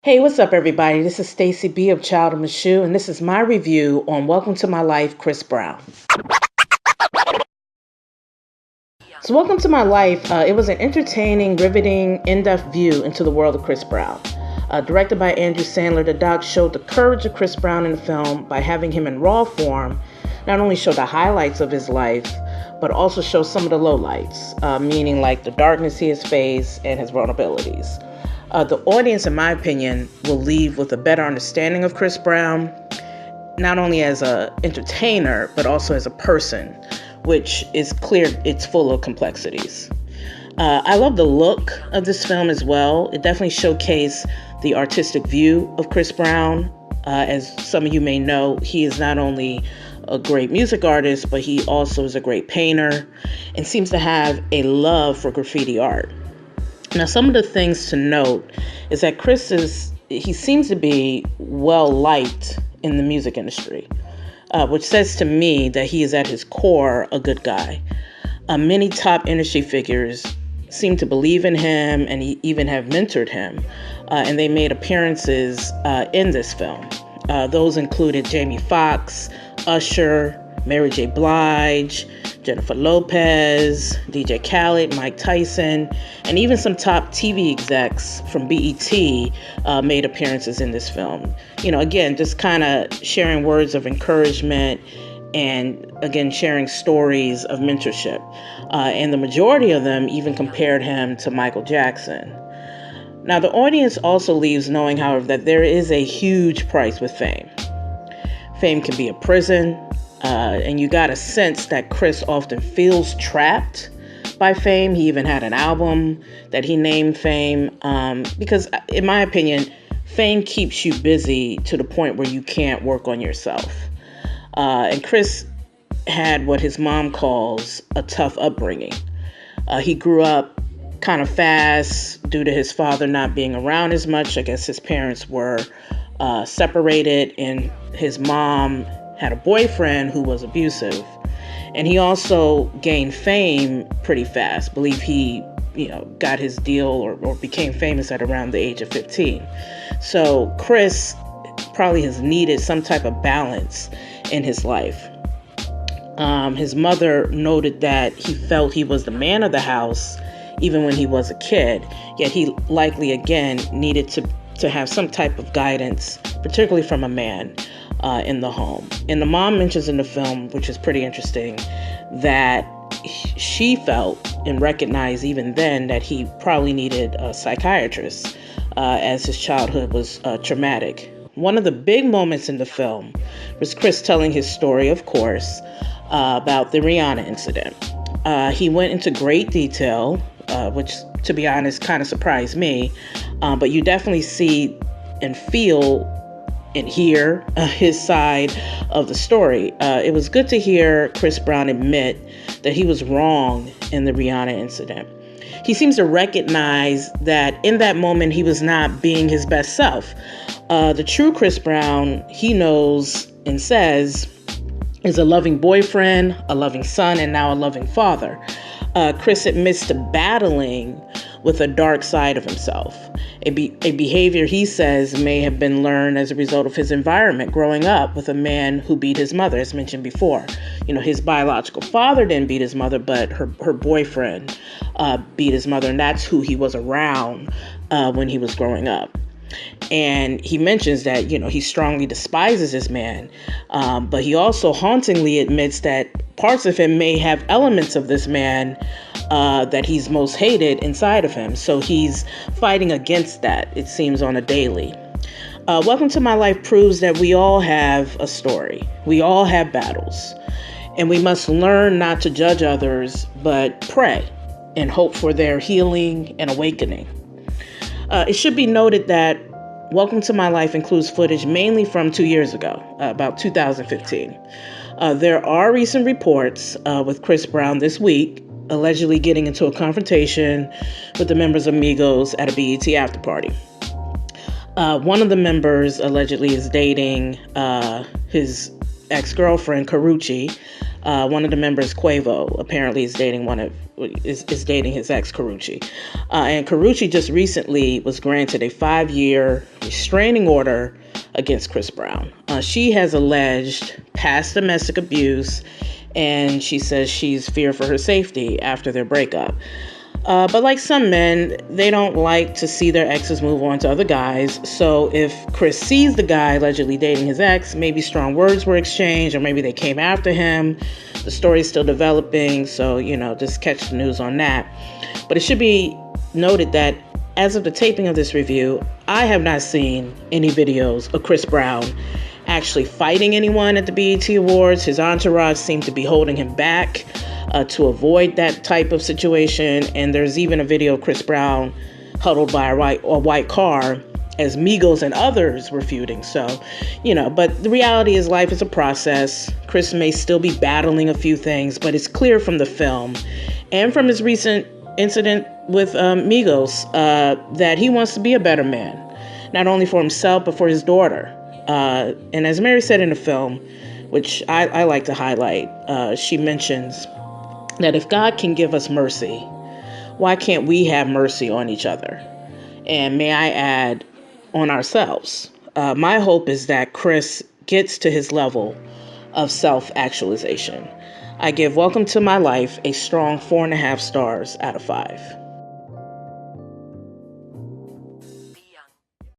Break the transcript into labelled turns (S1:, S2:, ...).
S1: Hey, what's up, everybody? This is Stacey B of Child of Micheaux, and this is my review on Welcome to My Life, Chris Brown. So, Welcome to My Life, it was an entertaining, riveting, in-depth view into the world of Chris Brown. Directed by Andrew Sandler, the doc showed the courage of Chris Brown in the film by having him in raw form not only show the highlights of his life, but also show some of the lowlights, meaning like the darkness he has faced and his vulnerabilities. The audience, in my opinion, will leave with a better understanding of Chris Brown, not only as an entertainer, but also as a person, which is clear it's full of complexities. I love the look of this film as well. It definitely showcased the artistic view of Chris Brown. As some of you may know, he is not only a great music artist, but he also is a great painter and seems to have a love for graffiti art. Now, some of the things to note is that he seems to be well liked in the music industry, which says to me that he is at his core a good guy. Many top industry figures seem to believe in him and even have mentored him, and they made appearances in this film. Those included Jamie Foxx, Usher, Mary J. Blige, Jennifer Lopez, DJ Khaled, Mike Tyson, and even some top TV execs from BET made appearances in this film. Again, just kind of sharing words of encouragement and, again, sharing stories of mentorship. And the majority of them even compared him to Michael Jackson. Now, the audience also leaves knowing, however, that there is a huge price with fame. Fame can be a prison. And you got a sense that Chris often feels trapped by fame. He even had an album that he named Fame because, in my opinion, fame keeps you busy to the point where you can't work on yourself. And Chris had what his mom calls a tough upbringing. He grew up kind of fast due to his father not being around as much. I guess his parents were separated, and his mom had a boyfriend who was abusive. And he also gained fame pretty fast. I believe he, got his deal or became famous at around the age of 15. So Chris probably has needed some type of balance in his life. His mother noted that he felt he was the man of the house even when he was a kid, yet he likely, again, needed to have some type of guidance, particularly from a man in the home. And the mom mentions in the film, which is pretty interesting, that she felt and recognized even then that he probably needed a psychiatrist as his childhood was traumatic. One of the big moments in the film was Chris telling his story, of course, about the Rihanna incident. He went into great detail, which, to be honest, kind of surprised me. But you definitely see and feel and hear his side of the story. It was good to hear Chris Brown admit that he was wrong in the Rihanna incident. He seems to recognize that in that moment he was not being his best self. The true Chris Brown, he knows and says, is a loving boyfriend, a loving son, and now a loving father. Chris admits to battling with a dark side of himself, a behavior he says may have been learned as a result of his environment growing up with a man who beat his mother, as mentioned before. His biological father didn't beat his mother, but her boyfriend beat his mother, and that's who he was around when he was growing up. And he mentions that, he strongly despises this man, but he also hauntingly admits that parts of him may have elements of this man that he's most hated inside of him. So he's fighting against that, it seems, on a daily. Welcome to My Life proves that we all have a story. We all have battles. And we must learn not to judge others, but pray and hope for their healing and awakening. It should be noted that Welcome to My Life includes footage mainly from 2 years ago, about 2015. There are recent reports with Chris Brown this week allegedly getting into a confrontation with the members of Migos at a BET after party. One of the members allegedly is dating his ex-girlfriend, Karrueche, One of the members, Quavo, apparently is dating is dating his ex, Karrueche. And Karrueche just recently was granted a 5-year restraining order against Chris Brown. She has alleged past domestic abuse, and she says she's feared for her safety after their breakup. But like some men, they don't like to see their exes move on to other guys. So if Chris sees the guy allegedly dating his ex, maybe strong words were exchanged, or maybe they came after him. The story's still developing, so, just catch the news on that. But it should be noted that as of the taping of this review, I have not seen any videos of Chris Brown actually fighting anyone at the BET Awards. His entourage seemed to be holding him back to avoid that type of situation. And there's even a video of Chris Brown huddled by a white car as Migos and others were feuding. So, but the reality is life is a process. Chris may still be battling a few things, but it's clear from the film and from his recent incident with Migos that he wants to be a better man, not only for himself, but for his daughter. And as Mary said in the film, which I like to highlight, she mentions that if God can give us mercy, why can't we have mercy on each other? And may I add, on ourselves. My hope is that Chris gets to his level of self-actualization. I give Welcome to My Life a strong 4.5 stars out of 5.